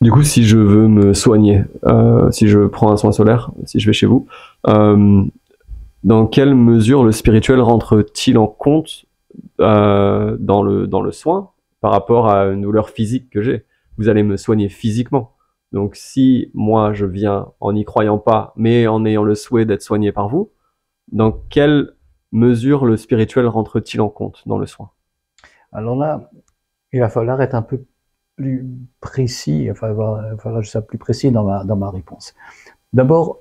Du coup, si je veux me soigner, si je prends un soin solaire, si je vais chez vous, dans quelle mesure le spirituel rentre-t-il en compte dans le soin par rapport à une douleur physique que j'ai? Vous allez me soigner physiquement. Donc si moi je viens en n'y croyant pas, mais en ayant le souhait d'être soigné par vous, dans quelle mesure le spirituel rentre-t-il en compte dans le soin? Alors là, il va falloir être un peu plus précis, enfin, il va falloir que je sois plus précis dans ma réponse. D'abord,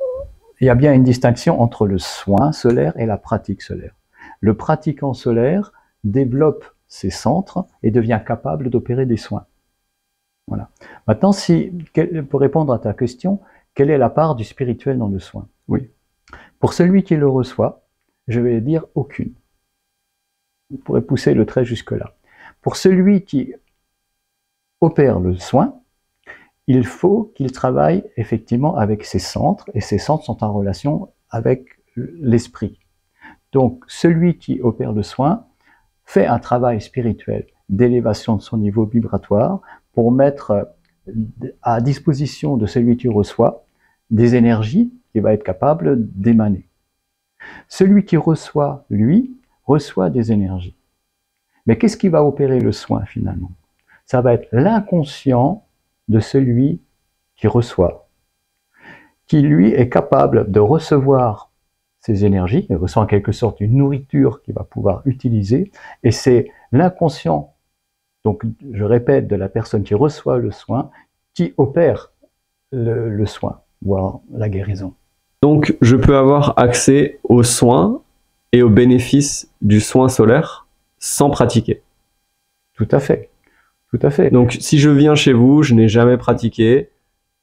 il y a bien une distinction entre le soin solaire et la pratique solaire. Le pratiquant solaire développe ses centres et devient capable d'opérer des soins. Voilà. Maintenant, pour répondre à ta question, quelle est la part du spirituel dans le soin? Oui. Pour celui qui le reçoit, je vais dire aucune. Vous pourrez pousser le trait jusque-là. Pour celui qui opère le soin, il faut qu'il travaille effectivement avec ses centres, et ses centres sont en relation avec l'esprit. Donc, celui qui opère le soin fait un travail spirituel d'élévation de son niveau vibratoire pour mettre à disposition de celui qui reçoit des énergies qu'il va être capable d'émaner. Celui qui reçoit, lui, reçoit des énergies. Mais qu'est-ce qui va opérer le soin finalement? Ça va être l'inconscient de celui qui reçoit, qui lui est capable de recevoir ces énergies, il reçoit en quelque sorte une nourriture qu'il va pouvoir utiliser, et c'est l'inconscient, donc je répète, de la personne qui reçoit le soin, qui opère le soin, voire la guérison. Donc je peux avoir accès aux soins et aux bénéfices du soin solaire sans pratiquer. Tout à fait. Tout à fait. Donc si je viens chez vous, je n'ai jamais pratiqué,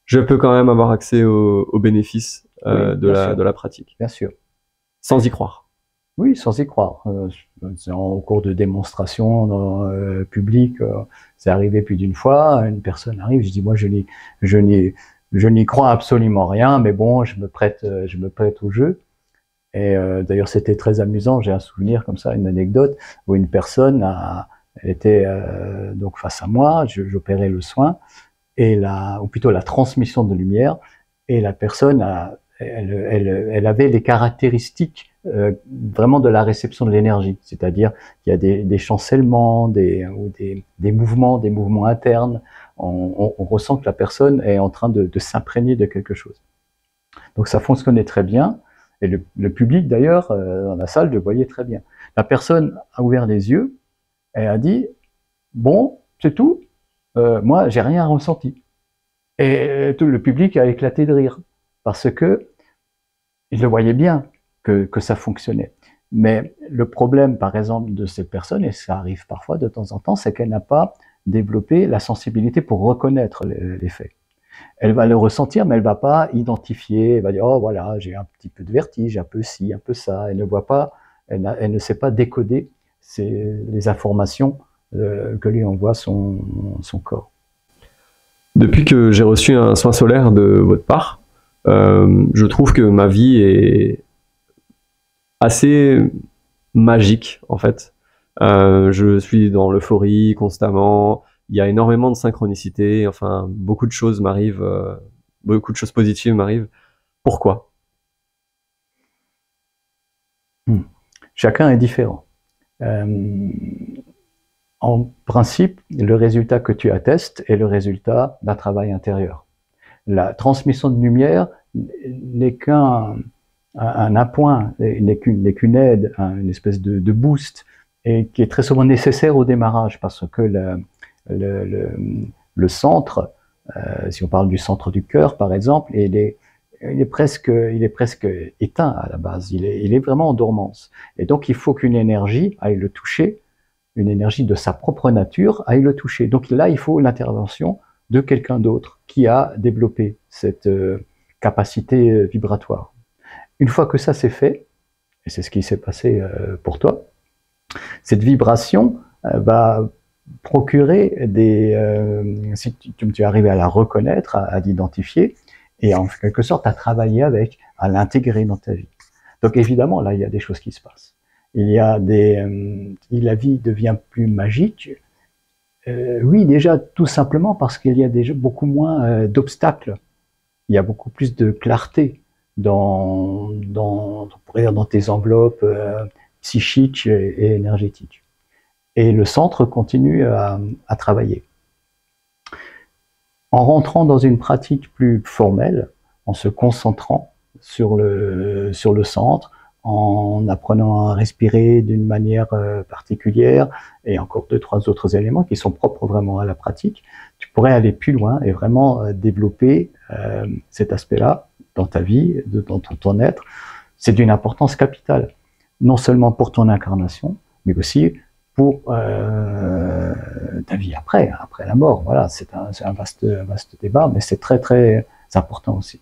je peux quand même avoir accès aux bénéfices de la pratique. Bien sûr. Sans y croire. Oui, sans y croire. En cours de démonstration publique, c'est arrivé plus d'une fois. Une personne arrive, je dis moi je n'y crois absolument rien, mais bon, je me prête au jeu. Et d'ailleurs, c'était très amusant. J'ai un souvenir comme ça, une anecdote où une personne elle était donc face à moi. J'opérais le soin et ou plutôt la transmission de lumière. Et la personne elle avait les caractéristiques vraiment de la réception de l'énergie, c'est-à-dire qu'il y a des chancellements, des mouvements internes. On ressent que la personne est en train de s'imprégner de quelque chose. Donc ça fonctionnait très bien. Et le public, d'ailleurs, dans la salle, le voyait très bien. La personne a ouvert les yeux et a dit « Bon, c'est tout, moi, j'ai rien ressenti. » Et tout le public a éclaté de rire, parce que il le voyait bien que ça fonctionnait. Mais le problème, par exemple, de cette personne, et ça arrive parfois de temps en temps, c'est qu'elle n'a pas développé la sensibilité pour reconnaître les faits. Elle va le ressentir, mais elle va pas identifier, elle va dire « Oh voilà, j'ai un petit peu de vertige, un peu ci, un peu ça ». Elle ne voit pas, elle ne sait pas décoder les informations que lui envoie son corps. Depuis que j'ai reçu un soin solaire de votre part, je trouve que ma vie est assez magique en fait. Je suis dans l'euphorie constamment. Il y a énormément de synchronicité, enfin beaucoup de choses m'arrivent, beaucoup de choses positives m'arrivent. Pourquoi? Chacun est différent. En principe, le résultat que tu attestes est le résultat d'un travail intérieur. La transmission de lumière n'est qu'un appoint, n'est qu'une aide, une espèce de boost, et qui est très souvent nécessaire au démarrage, parce que le centre, si on parle du centre du cœur par exemple, il est presque éteint à la base, il est vraiment en dormance. Et donc il faut qu'une énergie aille le toucher, une énergie de sa propre nature aille le toucher. Donc là, il faut l'intervention de quelqu'un d'autre qui a développé cette capacité vibratoire. Une fois que ça c'est fait, et c'est ce qui s'est passé pour toi, cette vibration va procurer si tu es arrivé à la reconnaître, à l'identifier, et en quelque sorte à travailler avec, à l'intégrer dans ta vie. Donc évidemment, là, il y a des choses qui se passent. La vie devient plus magique, Oui, déjà, tout simplement parce qu'il y a déjà beaucoup moins d'obstacles. Il y a beaucoup plus de clarté on pourrait dire dans tes enveloppes psychiques et énergétiques. Et le centre continue à travailler. En rentrant dans une pratique plus formelle, en se concentrant sur le centre, en apprenant à respirer d'une manière particulière, et encore 2-3 autres éléments qui sont propres vraiment à la pratique, tu pourrais aller plus loin et vraiment développer cet aspect-là dans ta vie, dans ton être. C'est d'une importance capitale, non seulement pour ton incarnation, mais aussi pour ta vie après la mort. Voilà, c'est un vaste débat, mais c'est très très important aussi.